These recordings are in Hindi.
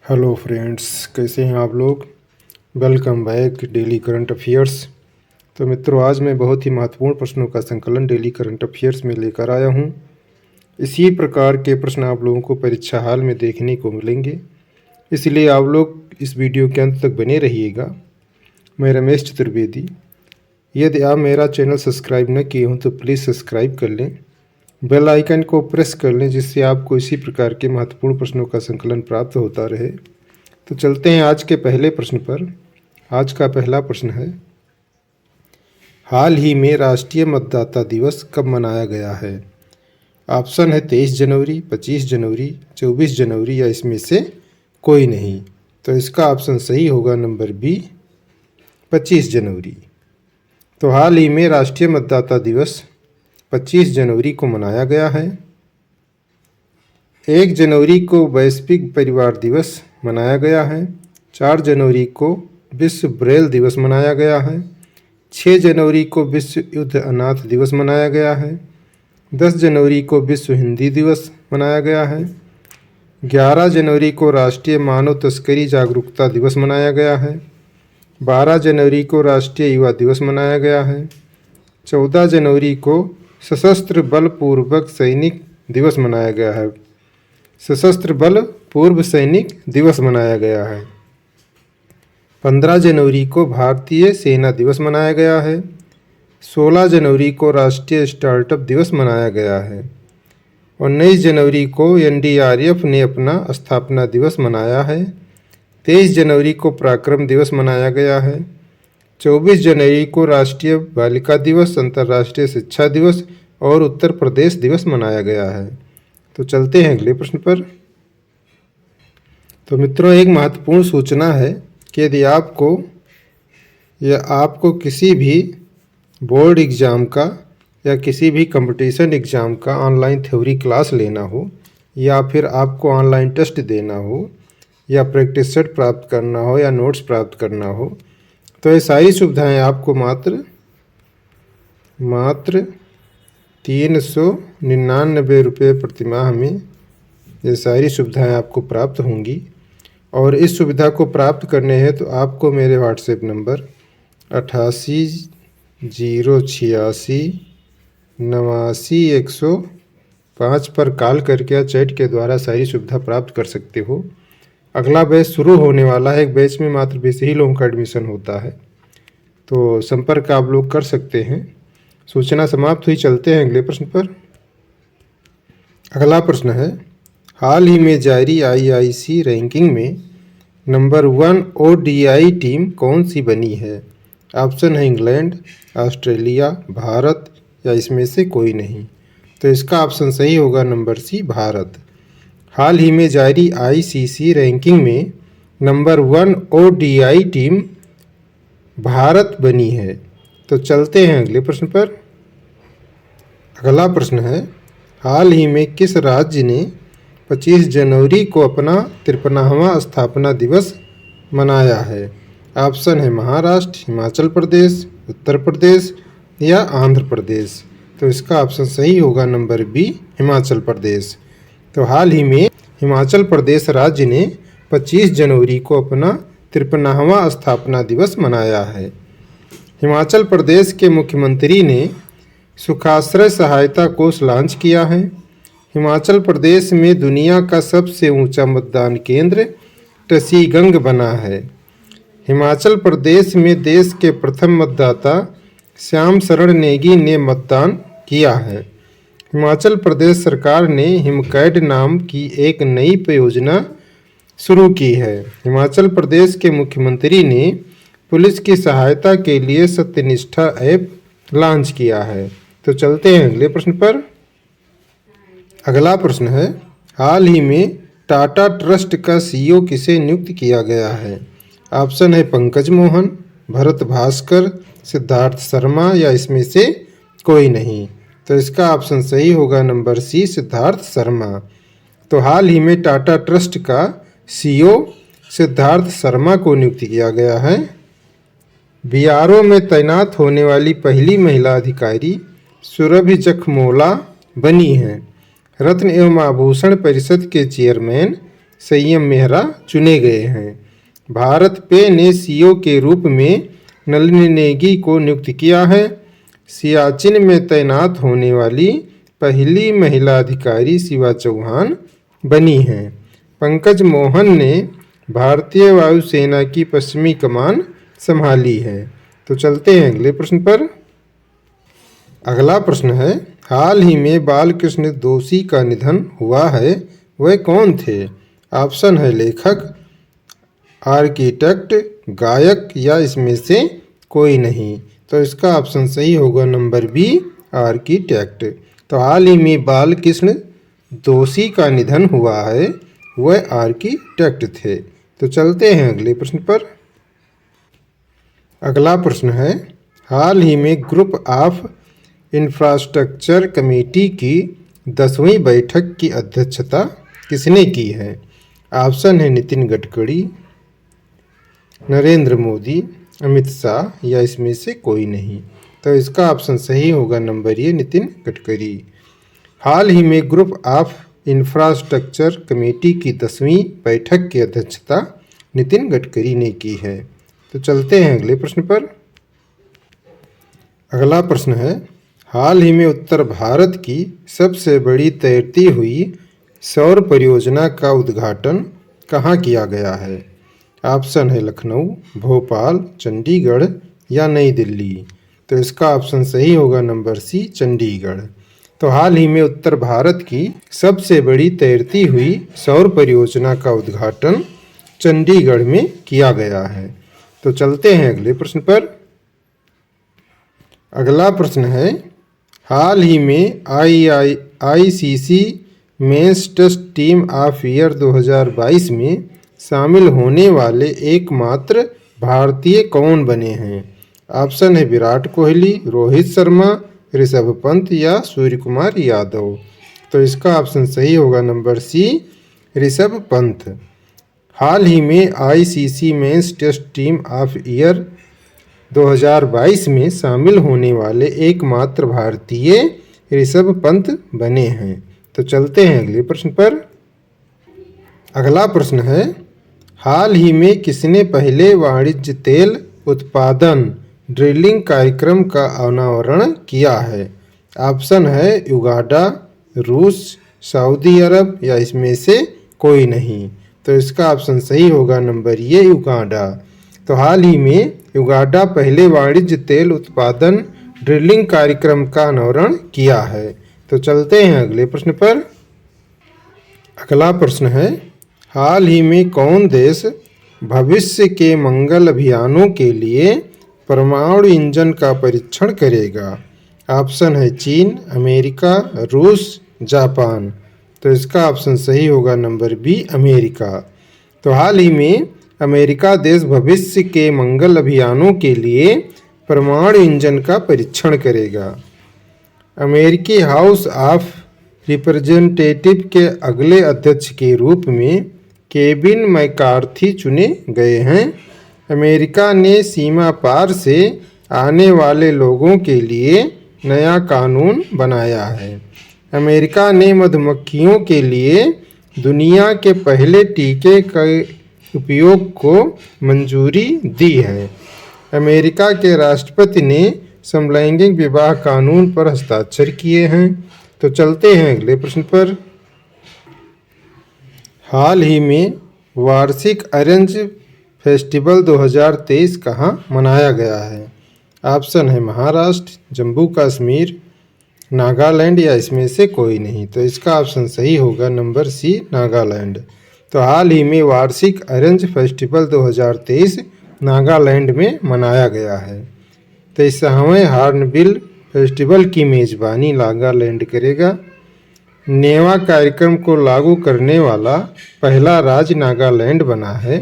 हेलो फ्रेंड्स, कैसे हैं आप लोग। Welcome back daily current affairs. तो मित्रों, आज मैं बहुत ही महत्वपूर्ण प्रश्नों का संकलन डेली करंट अफेयर्स में लेकर आया हूं। इसी प्रकार के प्रश्न आप लोगों को परीक्षा हाल में देखने को मिलेंगे, इसलिए आप लोग इस वीडियो के अंत तक बने रहिएगा। मैं रमेश चतुर्वेदी। यदि आप मेरा चैनल सब्सक्राइब न किए हों तो प्लीज़ सब्सक्राइब कर लें, बेल आइकन को प्रेस कर लें, जिससे आपको इसी प्रकार के महत्वपूर्ण प्रश्नों का संकलन प्राप्त होता रहे। तो चलते हैं आज के पहले प्रश्न पर। आज का पहला प्रश्न है, हाल ही में राष्ट्रीय मतदाता दिवस कब मनाया गया है। ऑप्शन है 23 जनवरी, 25 जनवरी, 24 जनवरी या इसमें से कोई नहीं। तो इसका ऑप्शन सही होगा नंबर बी, 25 जनवरी। तो हाल ही में राष्ट्रीय मतदाता दिवस 25 जनवरी को मनाया गया है। 1 जनवरी को वैश्विक परिवार दिवस मनाया गया है। 4 जनवरी को विश्व ब्रेल दिवस मनाया गया है। 6 जनवरी को विश्व युद्ध अनाथ दिवस मनाया गया है। 10 जनवरी को विश्व हिंदी दिवस मनाया गया है। 11 जनवरी को राष्ट्रीय मानव तस्करी जागरूकता दिवस मनाया गया है। 12 जनवरी को राष्ट्रीय युवा दिवस मनाया गया है। 14 जनवरी को सशस्त्र बल पूर्वक सैनिक दिवस मनाया गया है। सशस्त्र बल पूर्व सैनिक दिवस मनाया गया है। 15 जनवरी को भारतीय सेना दिवस मनाया गया है। 16 जनवरी को राष्ट्रीय स्टार्टअप दिवस मनाया गया है। 19 जनवरी को एनडीआरएफ ने अपना स्थापना दिवस मनाया है। 23 जनवरी को पराक्रम दिवस मनाया गया है। 24 जनवरी को राष्ट्रीय बालिका दिवस, अंतर्राष्ट्रीय शिक्षा दिवस और उत्तर प्रदेश दिवस मनाया गया है। तो चलते हैं अगले प्रश्न पर। तो मित्रों, एक महत्वपूर्ण सूचना है कि यदि आपको किसी भी बोर्ड एग्ज़ाम का या किसी भी कंपटीशन एग्ज़ाम का ऑनलाइन थ्योरी क्लास लेना हो, या फिर आपको ऑनलाइन टेस्ट देना हो, या प्रैक्टिस सेट प्राप्त करना हो, या नोट्स प्राप्त करना हो, तो ये सारी सुविधाएं आपको मात्र 399 रुपये प्रतिमाह में ये सारी सुविधाएं आपको प्राप्त होंगी। और इस सुविधा को प्राप्त करने हैं तो आपको मेरे व्हाट्सएप नंबर 88 086 89 105 पर कॉल करके या चैट के द्वारा सारी सुविधा प्राप्त कर सकते हो। अगला बैच शुरू होने वाला है। एक बैच में मात्र 20 ही लोगों का एडमिशन होता है, तो संपर्क आप लोग कर सकते हैं। सूचना समाप्त हुई। चलते हैं अगले प्रश्न पर। अगला प्रश्न है, हाल ही में जारी आईआईसी रैंकिंग में नंबर 1 ओडीआई टीम कौन सी बनी है। ऑप्शन है इंग्लैंड, ऑस्ट्रेलिया, भारत या इसमें से कोई नहीं। तो इसका ऑप्शन सही होगा नंबर सी, भारत। हाल ही में जारी आईसीसी रैंकिंग में नंबर 1 ओडीआई टीम भारत बनी है। तो चलते हैं अगले प्रश्न पर। अगला प्रश्न है, हाल ही में किस राज्य ने 25 जनवरी को अपना 53वां स्थापना दिवस मनाया है। ऑप्शन है महाराष्ट्र, हिमाचल प्रदेश, उत्तर प्रदेश या आंध्र प्रदेश। तो इसका ऑप्शन सही होगा नंबर बी, हिमाचल प्रदेश। तो हाल ही में हिमाचल प्रदेश राज्य ने 25 जनवरी को अपना 53वां स्थापना दिवस मनाया है। हिमाचल प्रदेश के मुख्यमंत्री ने सुखाश्रय सहायता कोष लॉन्च किया है। हिमाचल प्रदेश में दुनिया का सबसे ऊंचा मतदान केंद्र टसीगंग बना है। हिमाचल प्रदेश में देश के प्रथम मतदाता श्याम शरण नेगी ने मतदान किया है। हिमाचल प्रदेश सरकार ने हिमकैड नाम की एक नई परियोजना शुरू की है। हिमाचल प्रदेश के मुख्यमंत्री ने पुलिस की सहायता के लिए सत्यनिष्ठा ऐप लॉन्च किया है। तो चलते हैं अगले प्रश्न पर। अगला प्रश्न है, हाल ही में टाटा ट्रस्ट का सीईओ किसे नियुक्त किया गया है। ऑप्शन है पंकज मोहन, भरत भास्कर, सिद्धार्थ शर्मा या इसमें से कोई नहीं। तो इसका ऑप्शन सही होगा नंबर सी, सिद्धार्थ शर्मा। तो हाल ही में टाटा ट्रस्ट का सीईओ सिद्धार्थ शर्मा को नियुक्त किया गया है। बीआरओ में तैनात होने वाली पहली महिला अधिकारी सुरभि जखमोला बनी हैं। रत्न एवं आभूषण परिषद के चेयरमैन संयम मेहरा चुने गए हैं। भारत पे ने सीओ के रूप में नलिनी नेगी को नियुक्त किया है। सियाचिन में तैनात होने वाली पहली महिला अधिकारी शिवा चौहान बनी हैं। पंकज मोहन ने भारतीय वायुसेना की पश्चिमी कमान संभाली है। तो चलते हैं अगले प्रश्न पर। अगला प्रश्न है, हाल ही में बालकृष्ण दोषी का निधन हुआ है, वह कौन थे? ऑप्शन है लेखक, आर्किटेक्ट, गायक या इसमें से कोई नहीं। तो इसका ऑप्शन सही होगा नंबर बी, आर्किटेक्ट। तो हाल ही में बालकृष्ण दोषी का निधन हुआ है, वह आर्किटेक्ट थे। तो चलते हैं अगले प्रश्न पर। अगला प्रश्न है, हाल ही में ग्रुप ऑफ इंफ्रास्ट्रक्चर कमेटी की 10वीं बैठक की अध्यक्षता किसने की है? ऑप्शन है नितिन गडकरी, नरेंद्र मोदी, अमित शाह या इसमें से कोई नहीं। तो इसका ऑप्शन सही होगा नंबर ए, नितिन गडकरी। हाल ही में ग्रुप ऑफ इंफ्रास्ट्रक्चर कमेटी की 10वीं बैठक की अध्यक्षता नितिन गडकरी ने की है। तो चलते हैं अगले प्रश्न पर। अगला प्रश्न है, हाल ही में उत्तर भारत की सबसे बड़ी तैरती हुई सौर परियोजना का उद्घाटन कहाँ किया गया है? ऑप्शन है लखनऊ, भोपाल, चंडीगढ़ या नई दिल्ली। तो इसका ऑप्शन सही होगा नंबर सी, चंडीगढ़। तो हाल ही में उत्तर भारत की सबसे बड़ी तैरती हुई सौर परियोजना का उद्घाटन चंडीगढ़ में किया गया है। तो चलते हैं अगले प्रश्न पर। अगला प्रश्न है, हाल ही में ICC men's test team of year 2022 में शामिल होने वाले एकमात्र भारतीय कौन बने हैं? ऑप्शन है विराट कोहली, रोहित शर्मा, ऋषभ पंत या सूर्य कुमार यादव। तो इसका ऑप्शन सही होगा नंबर सी, ऋषभ पंत। हाल ही में ICC men's test team of year 2022 में शामिल होने वाले एकमात्र भारतीय ऋषभ पंत बने हैं। तो चलते हैं अगले प्रश्न पर। अगला प्रश्न है, हाल ही में किसने पहले वाणिज्य तेल उत्पादन ड्रिलिंग कार्यक्रम का अनावरण किया है? ऑप्शन है युगांडा, रूस, सऊदी अरब या इसमें से कोई नहीं। तो इसका ऑप्शन सही होगा नंबर ये, युगांडा। तो हाल ही में युगांडा पहले वाणिज्य तेल उत्पादन ड्रिलिंग कार्यक्रम का अनावरण किया है। तो चलते हैं अगले प्रश्न पर। अगला प्रश्न है, हाल ही में कौन देश भविष्य के मंगल अभियानों के लिए परमाणु इंजन का परीक्षण करेगा? ऑप्शन है चीन, अमेरिका, रूस, जापान। तो इसका ऑप्शन सही होगा नंबर बी, अमेरिका। तो हाल ही में अमेरिका देश भविष्य के मंगल अभियानों के लिए परमाणु इंजन का परीक्षण करेगा। अमेरिकी हाउस ऑफ रिप्रेजेंटेटिव के अगले अध्यक्ष के रूप में केविन मैकार्थी चुने गए हैं। अमेरिका ने सीमा पार से आने वाले लोगों के लिए नया कानून बनाया है। अमेरिका ने मधुमक्खियों के लिए दुनिया के पहले टीके के उपयोग को मंजूरी दी है। अमेरिका के राष्ट्रपति ने समलैंगिक विवाह कानून पर हस्ताक्षर किए हैं। तो चलते हैं अगले प्रश्न पर। हाल ही में वार्षिक ऑरेंज फेस्टिवल 2023 कहाँ मनाया गया है? ऑप्शन है महाराष्ट्र, जम्मू कश्मीर, नागालैंड या इसमें से कोई नहीं। तो इसका ऑप्शन सही होगा नंबर सी, नागालैंड। तो हाल ही में वार्षिक ऑरेंज फेस्टिवल 2023 नागालैंड में मनाया गया है। 23वें हॉर्नबिल फेस्टिवल की मेज़बानी नागालैंड करेगा। नेवा कार्यक्रम को लागू करने वाला पहला राज्य नागालैंड बना है।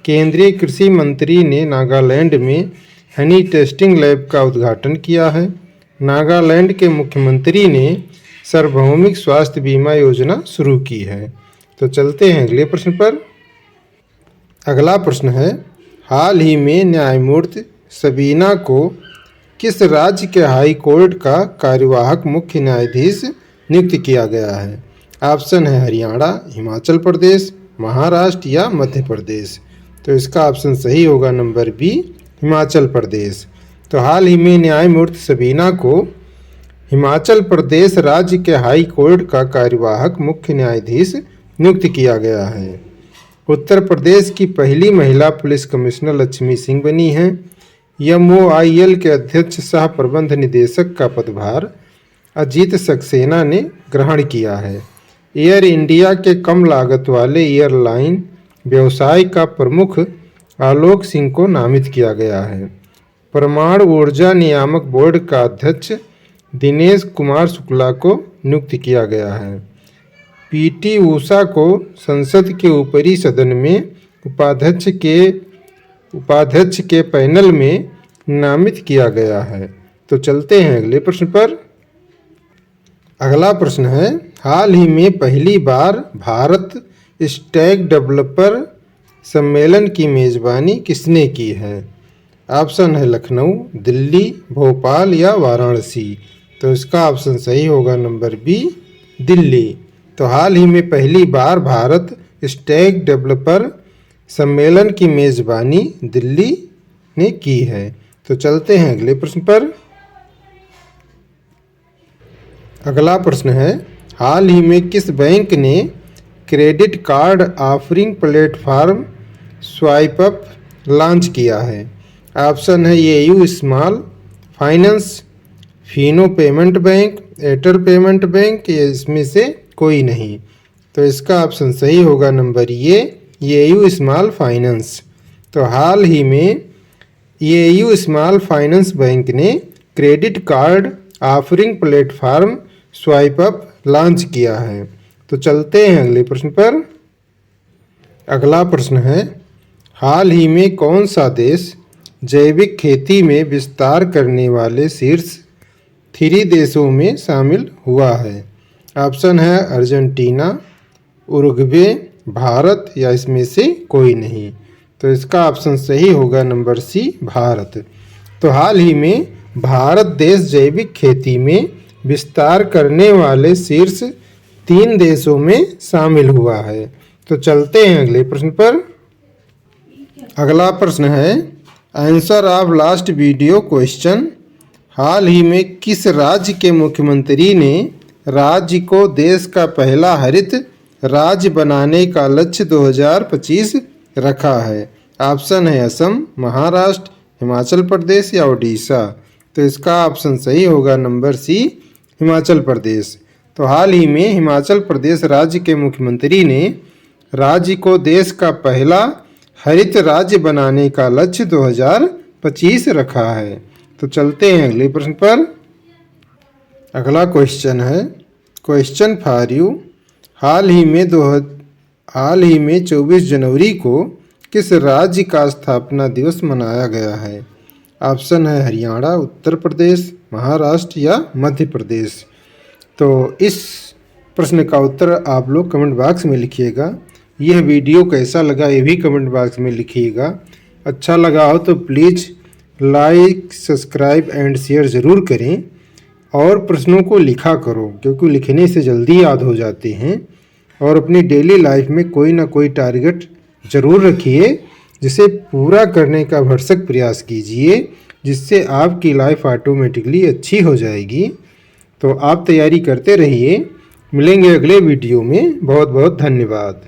केंद्रीय कृषि मंत्री ने नागालैंड में हनी टेस्टिंग लैब का उद्घाटन किया है। नागालैंड के मुख्यमंत्री ने सार्वभौमिक स्वास्थ्य बीमा योजना शुरू की है। तो चलते हैं अगले प्रश्न पर। अगला प्रश्न है, हाल ही में न्यायमूर्ति सबीना को किस राज्य के हाई कोर्ट का कार्यवाहक मुख्य न्यायाधीश नियुक्त किया गया है? ऑप्शन है हरियाणा, हिमाचल प्रदेश, महाराष्ट्र या मध्य प्रदेश? तो इसका ऑप्शन सही होगा नंबर बी, हिमाचल प्रदेश। तो हाल ही में न्यायमूर्ति सबीना को हिमाचल प्रदेश राज्य के हाई कोर्ट का कार्यवाहक मुख्य न्यायाधीश नियुक्त किया गया है। उत्तर प्रदेश की पहली महिला पुलिस कमिश्नर लक्ष्मी सिंह बनी हैं। MOIL के अध्यक्ष सह प्रबंध निदेशक का पदभार अजीत सक्सेना ने ग्रहण किया है। एयर इंडिया के कम लागत वाले एयरलाइन व्यवसाय का प्रमुख आलोक सिंह को नामित किया गया है। परमाणु ऊर्जा नियामक बोर्ड का अध्यक्ष दिनेश कुमार शुक्ला को नियुक्त किया गया है। PT उषा को संसद के ऊपरी सदन में उपाध्यक्ष के पैनल में नामित किया गया है। तो चलते हैं अगले प्रश्न पर। अगला प्रश्न है, हाल ही में पहली बार भारत स्टैक डेवलपर सम्मेलन की मेज़बानी किसने की है? ऑप्शन है लखनऊ, दिल्ली, भोपाल या वाराणसी। तो इसका ऑप्शन सही होगा नंबर बी, दिल्ली। तो हाल ही में पहली बार भारत स्टैक डेवलपर सम्मेलन की मेज़बानी दिल्ली ने की है। तो चलते हैं अगले प्रश्न पर। अगला प्रश्न है, हाल ही में किस बैंक ने credit card offering platform SwipeUp launch किया है? ऑप्शन है AU small finance, Fino payment bank, Airtel payment bank या इसमें से कोई नहीं। तो इसका ऑप्शन सही होगा नंबर ये AU स्मॉल फाइनेंस। तो हाल ही में AU स्मॉल फाइनेंस बैंक ने credit card offering platform SwipeUp launch किया है। तो चलते हैं अगले प्रश्न पर। अगला प्रश्न है, हाल ही में कौन सा देश जैविक खेती में विस्तार करने वाले शीर्ष 3 देशों में शामिल हुआ है? ऑप्शन है अर्जेंटीना, उरुग्वे, भारत या इसमें से कोई नहीं। तो इसका ऑप्शन सही होगा नंबर सी, भारत। तो हाल ही में भारत देश जैविक खेती में विस्तार करने वाले शीर्ष 3 देशों में शामिल हुआ है। तो चलते हैं अगले प्रश्न पर। अगला प्रश्न है, answer of last video question. हाल ही में किस राज्य के मुख्यमंत्री ने राज्य को देश का पहला हरित राज्य बनाने का लक्ष्य 2025 रखा है? ऑप्शन है असम, महाराष्ट्र, हिमाचल प्रदेश या उड़ीसा। तो इसका ऑप्शन सही होगा नंबर सी, हिमाचल प्रदेश। तो हाल ही में हिमाचल प्रदेश राज्य के मुख्यमंत्री ने राज्य को देश का पहला हरित राज्य बनाने का लक्ष्य 2025 रखा है। तो चलते हैं अगले प्रश्न पर। अगला क्वेश्चन है, क्वेश्चन फॉर यू। हाल ही में 24 जनवरी को किस राज्य का स्थापना दिवस मनाया गया है? ऑप्शन है हरियाणा, उत्तर प्रदेश, महाराष्ट्र या मध्य प्रदेश। तो इस प्रश्न का उत्तर आप लोग कमेंट बॉक्स में लिखिएगा। यह वीडियो कैसा लगा ये भी कमेंट बॉक्स में लिखिएगा। अच्छा लगा हो तो please like, subscribe and share ज़रूर करें और प्रश्नों को लिखा करो, क्योंकि लिखने से जल्दी याद हो जाते हैं। और अपनी डेली लाइफ में कोई ना कोई टारगेट ज़रूर रखिए, जिसे पूरा करने का भरसक प्रयास कीजिए, जिससे आपकी लाइफ ऑटोमेटिकली अच्छी हो जाएगी। तो आप तैयारी करते रहिए। मिलेंगे अगले वीडियो में। बहुत बहुत धन्यवाद।